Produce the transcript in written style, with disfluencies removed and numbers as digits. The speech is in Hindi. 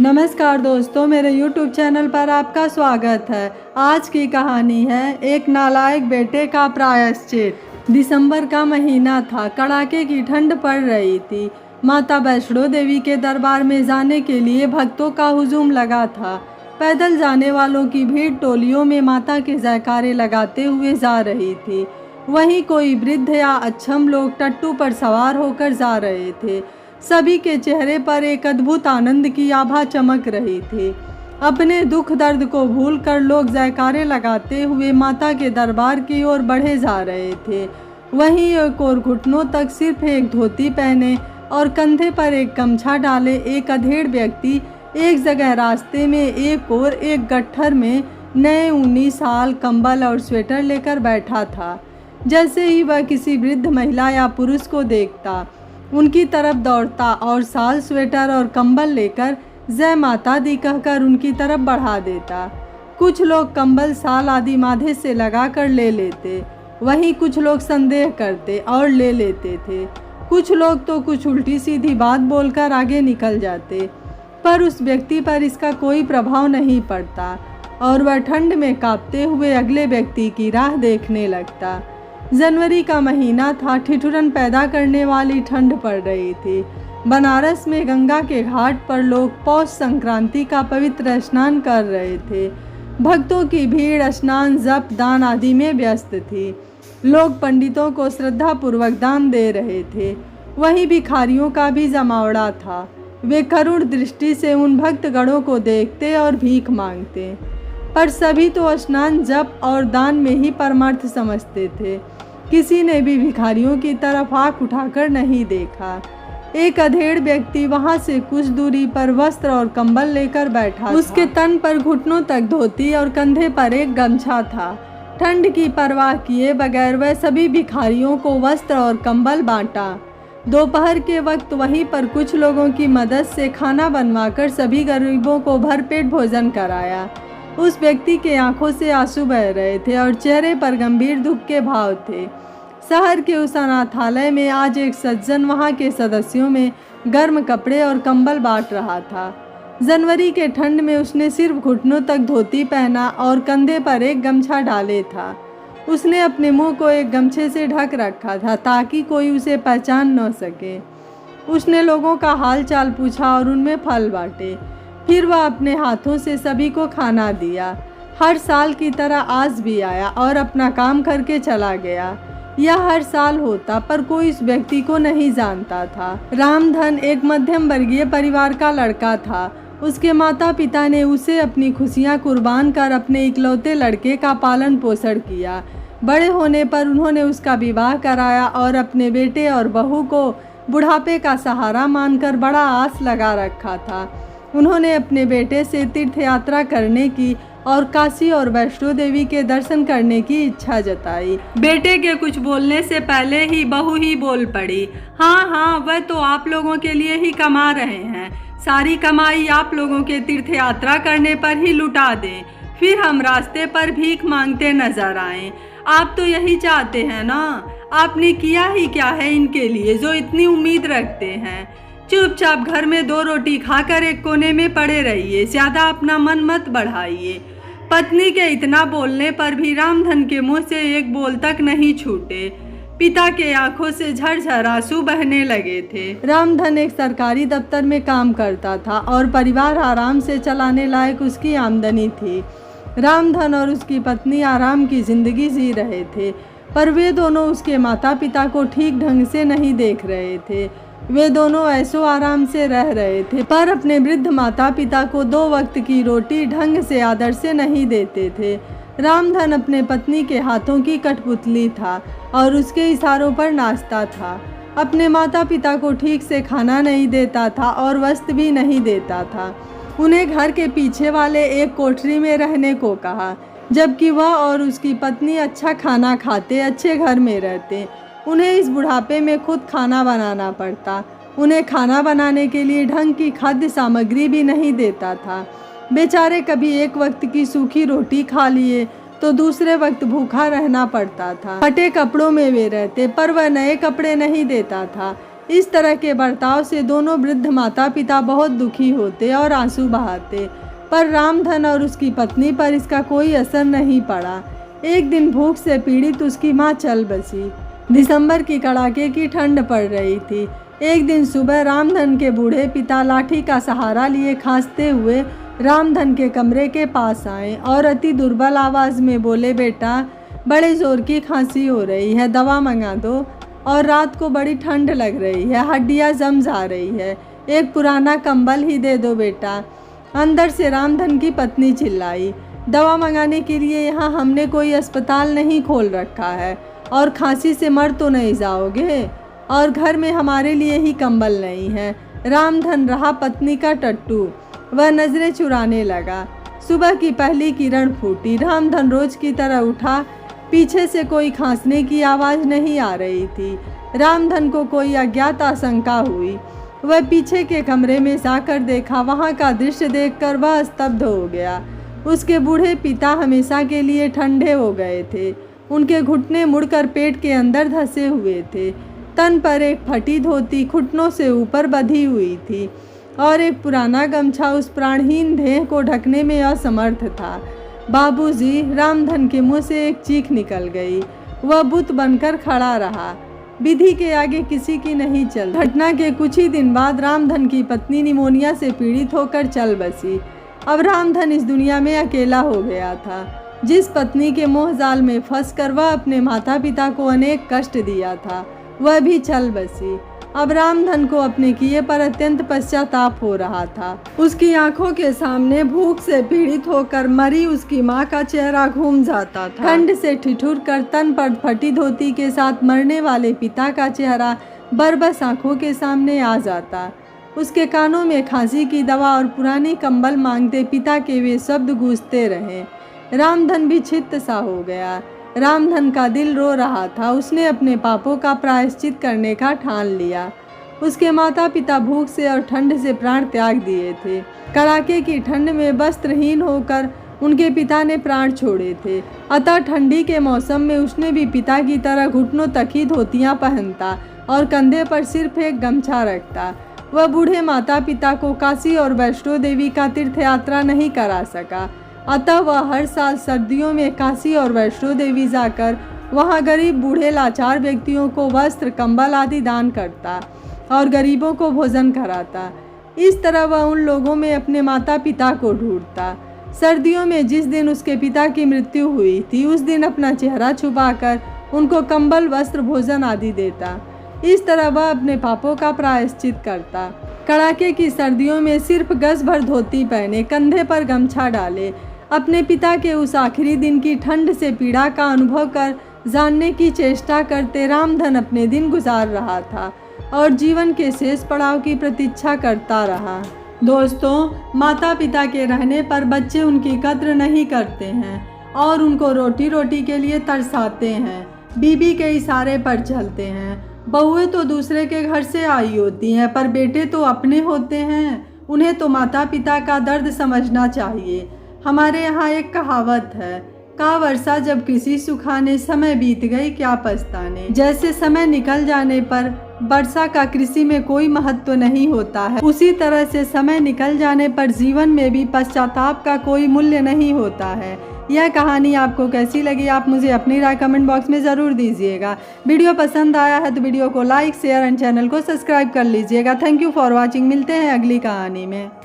नमस्कार दोस्तों, मेरे YouTube चैनल पर आपका स्वागत है। आज की कहानी है एक नालायक बेटे का प्रायश्चित। दिसंबर का महीना था, कड़ाके की ठंड पड़ रही थी। माता वैष्णो देवी के दरबार में जाने के लिए भक्तों का हुजूम लगा था। पैदल जाने वालों की भीड़ टोलियों में माता के जयकारे लगाते हुए जा रही थी। वहीं कोई वृद्ध या अक्षम लोग टट्टू पर सवार होकर जा रहे थे। सभी के चेहरे पर एक अद्भुत आनंद की आभा चमक रही थी। अपने दुख दर्द को भूलकर लोग जयकारे लगाते हुए माता के दरबार की ओर बढ़े जा रहे थे। वहीं एक और घुटनों तक सिर्फ एक धोती पहने और कंधे पर एक गमछा डाले एक अधेड़ व्यक्ति एक जगह रास्ते में एक गट्ठर में नए ऊनी शाल, कंबल और स्वेटर लेकर बैठा था। जैसे ही वह किसी वृद्ध महिला या पुरुष को देखता, उनकी तरफ दौड़ता और शाल, स्वेटर और कंबल लेकर जय माता दी कहकर उनकी तरफ बढ़ा देता। कुछ लोग कंबल, शाल आदि माथे से लगा कर ले लेते, वहीं कुछ लोग संदेह करते और ले लेते थे। कुछ लोग तो कुछ उल्टी सीधी बात बोलकर आगे निकल जाते, पर उस व्यक्ति पर इसका कोई प्रभाव नहीं पड़ता और वह ठंड में कांपते हुए अगले व्यक्ति की राह देखने लगता। जनवरी का महीना था, ठिठुरन पैदा करने वाली ठंड पड़ रही थी। बनारस में गंगा के घाट पर लोग पौष संक्रांति का पवित्र स्नान कर रहे थे। भक्तों की भीड़ स्नान, जप, दान आदि में व्यस्त थी। लोग पंडितों को श्रद्धापूर्वक दान दे रहे थे। वहीं भिखारियों का भी जमावड़ा था। वे करुण दृष्टि से उन भक्तगणों को देखते और भीख मांगते, पर सभी तो स्नान, जप और दान में ही परमार्थ समझते थे। किसी ने भी भिखारियों की तरफ आंख उठाकर नहीं देखा। एक अधेड़ व्यक्ति वहां से कुछ दूरी पर वस्त्र और कंबल लेकर बैठा। उसके तन पर घुटनों तक धोती और कंधे पर एक गमछा था। ठंड की परवाह किए बगैर वह सभी भिखारियों को वस्त्र और कंबल बांटा। दोपहर के वक्त वहीं पर कुछ लोगों की मदद से खाना बनवाकर सभी गरीबों को भरपेट भोजन कराया। उस व्यक्ति के आंखों से आंसू बह रहे थे और चेहरे पर गंभीर दुख के भाव थे। शहर के उस अनाथालय में आज एक सज्जन वहां के सदस्यों में गर्म कपड़े और कंबल बांट रहा था। जनवरी के ठंड में उसने सिर्फ घुटनों तक धोती पहना और कंधे पर एक गमछा डाले था। उसने अपने मुंह को एक गमछे से ढक रखा था ताकि कोई उसे पहचान न सके। उसने लोगों का हाल चाल पूछा और उनमें फल बांटे। फिर वह अपने हाथों से सभी को खाना दिया। हर साल की तरह आज भी आया और अपना काम करके चला गया। यह हर साल होता, पर कोई इस व्यक्ति को नहीं जानता था। रामधन एक मध्यम वर्गीय परिवार का लड़का था। उसके माता पिता ने उसे अपनी खुशियां कुर्बान कर अपने इकलौते लड़के का पालन पोषण किया। बड़े होने पर उन्होंने उसका विवाह कराया और अपने बेटे और बहू को बुढ़ापे का सहारा मानकर बड़ा आस लगा रखा था। उन्होंने अपने बेटे से तीर्थ यात्रा करने की और काशी और वैष्णो देवी के दर्शन करने की इच्छा जताई। बेटे के कुछ बोलने से पहले ही बहू ही बोल पड़ी, हाँ, वह तो आप लोगों के लिए ही कमा रहे हैं। सारी कमाई आप लोगों के तीर्थ यात्रा करने पर ही लुटा दें, फिर हम रास्ते पर भीख मांगते नजर आएं। आप तो यही चाहते हैं ना? आपने किया ही क्या है इनके लिए जो इतनी उम्मीद रखते हैं? चुपचाप घर में 2 रोटी खाकर एक कोने में पड़े रहिए, ज्यादा अपना मन मत बढ़ाइए। पत्नी के इतना बोलने पर भी रामधन के मुंह से एक बोल तक नहीं छूटे। पिता के आंखों से झरझर आंसू बहने लगे थे। रामधन एक सरकारी दफ्तर में काम करता था और परिवार आराम से चलाने लायक उसकी आमदनी थी। रामधन और उसकी पत्नी आराम की जिंदगी जी रहे थे, पर वे दोनों उसके माता पिता को ठीक ढंग से नहीं देख रहे थे। वे दोनों ऐसो आराम से रह रहे थे, पर अपने वृद्ध माता पिता को 2 वक्त की रोटी ढंग से आदर से नहीं देते थे। रामधन अपने पत्नी के हाथों की कठपुतली था और उसके इशारों पर नाचता था। अपने माता पिता को ठीक से खाना नहीं देता था और वस्त्र भी नहीं देता था। उन्हें घर के पीछे वाले एक कोठरी में रहने को कहा, जबकि वह और उसकी पत्नी अच्छा खाना खाते, अच्छे घर में रहते। उन्हें इस बुढ़ापे में खुद खाना बनाना पड़ता। उन्हें खाना बनाने के लिए ढंग की खाद्य सामग्री भी नहीं देता था। बेचारे कभी एक वक्त की सूखी रोटी खा लिए तो दूसरे वक्त भूखा रहना पड़ता था। फटे कपड़ों में वे रहते, पर वह नए कपड़े नहीं देता था। इस तरह के बर्ताव से दोनों वृद्ध माता पिता बहुत दुखी होते और आंसू बहाते, पर रामधन और उसकी पत्नी पर इसका कोई असर नहीं पड़ा। एक दिन भूख से पीड़ित उसकी माँ चल बसी। दिसंबर की कड़ाके की ठंड पड़ रही थी। एक दिन सुबह रामधन के बूढ़े पिता लाठी का सहारा लिए खांसते हुए रामधन के कमरे के पास आए और अति दुर्बल आवाज़ में बोले, बेटा बड़े ज़ोर की खांसी हो रही है, दवा मंगा दो। और रात को बड़ी ठंड लग रही है, हड्डियाँ जम जा रही है, एक पुराना कंबल ही दे दो बेटा। अंदर से रामधन की पत्नी चिल्लाई, दवा मंगाने के लिए यहाँ हमने कोई अस्पताल नहीं खोल रखा है और खांसी से मर तो नहीं जाओगे, और घर में हमारे लिए ही कंबल नहीं है। रामधन रहा पत्नी का टट्टू। वह नज़रें चुराने लगा। सुबह की पहली किरण फूटी। रामधन रोज की तरह उठा। पीछे से कोई खांसने की आवाज़ नहीं आ रही थी। रामधन को कोई अज्ञात आशंका हुई। वह पीछे के कमरे में जाकर देखा। वहाँ का दृश्य देखकर वह स्तब्ध हो गया। उसके बूढ़े पिता हमेशा के लिए ठंडे हो गए थे। उनके घुटने मुड़कर पेट के अंदर धंसे हुए थे। तन पर एक फटी धोती घुटनों से ऊपर बंधी हुई थी और एक पुराना गमछा उस प्राणहीन देह को ढकने में असमर्थ था। बाबूजी, रामधन के मुंह से एक चीख निकल गई। वह बुत बनकर खड़ा रहा। विधि के आगे किसी की नहीं चल। घटना के कुछ ही दिन बाद रामधन की पत्नी निमोनिया से पीड़ित होकर चल बसी। अब रामधन इस दुनिया में अकेला हो गया था। जिस पत्नी के मोह जाल में फंसकर वह अपने माता पिता को अनेक कष्ट दिया था, वह भी चल बसी। अब रामधन को अपने किए पर अत्यंत पश्चाताप हो रहा था। उसकी आंखों के सामने भूख से पीड़ित होकर मरी उसकी माँ का चेहरा घूम जाता था। ठंड से ठिठुर कर तन पर फटी धोती के साथ मरने वाले पिता का चेहरा बरबस आंखों के सामने आ जाता। उसके कानों में खांसी की दवा और पुरानी कंबल मांगते पिता के वे शब्द गूंजते रहे। रामधन भी छित्त सा हो गया। रामधन का दिल रो रहा था। उसने अपने पापों का प्रायश्चित करने का ठान लिया। उसके माता पिता भूख से और ठंड से प्राण त्याग दिए थे। कड़ाके की ठंड में वस्त्रहीन होकर उनके पिता ने प्राण छोड़े थे। अतः ठंडी के मौसम में उसने भी पिता की तरह घुटनों तक ही धोतियाँ पहनता और कंधे पर सिर्फ एक गमछा रखता। वह बूढ़े माता पिता को काशी और वैष्णो देवी का तीर्थ यात्रा नहीं करा सका। अतः वह हर साल सर्दियों में काशी और वैष्णो देवी जाकर वहां गरीब बूढ़े लाचार व्यक्तियों को वस्त्र कंबल आदि दान करता और गरीबों को भोजन कराता। इस तरह वह उन लोगों में अपने माता पिता को ढूंढता। सर्दियों में जिस दिन उसके पिता की मृत्यु हुई थी, उस दिन अपना चेहरा छुपाकर उनको कंबल वस्त्र भोजन आदि देता। इस तरह वह अपने पापों का प्रायश्चित करता। कड़ाके की सर्दियों में सिर्फ गज भर धोती पहने, कंधे पर गमछा डाले, अपने पिता के उस आखिरी दिन की ठंड से पीड़ा का अनुभव कर जानने की चेष्टा करते रामधन अपने दिन गुजार रहा था और जीवन के शेष पड़ाव की प्रतीक्षा करता रहा। दोस्तों, माता पिता के रहने पर बच्चे उनकी कद्र नहीं करते हैं और उनको रोटी रोटी के लिए तरसाते हैं, बीबी के इशारे पर चलते हैं। बहुएं तो दूसरे के घर से आई होती हैं, पर बेटे तो अपने होते हैं। उन्हें तो माता पिता का दर्द समझना चाहिए। हमारे यहाँ एक कहावत है, का वर्षा जब किसी सुखाने, समय बीत गई क्या पछताने। जैसे समय निकल जाने पर वर्षा का कृषि में कोई महत्व नहीं होता है, उसी तरह से समय निकल जाने पर जीवन में भी पश्चाताप का कोई मूल्य नहीं होता है। यह कहानी आपको कैसी लगी, आप मुझे अपनी राय कमेंट बॉक्स में ज़रूर दीजिएगा। वीडियो पसंद आया है तो वीडियो को लाइक, शेयर एंड चैनल को सब्सक्राइब कर लीजिएगा। Thank you for watching. मिलते हैं अगली कहानी में।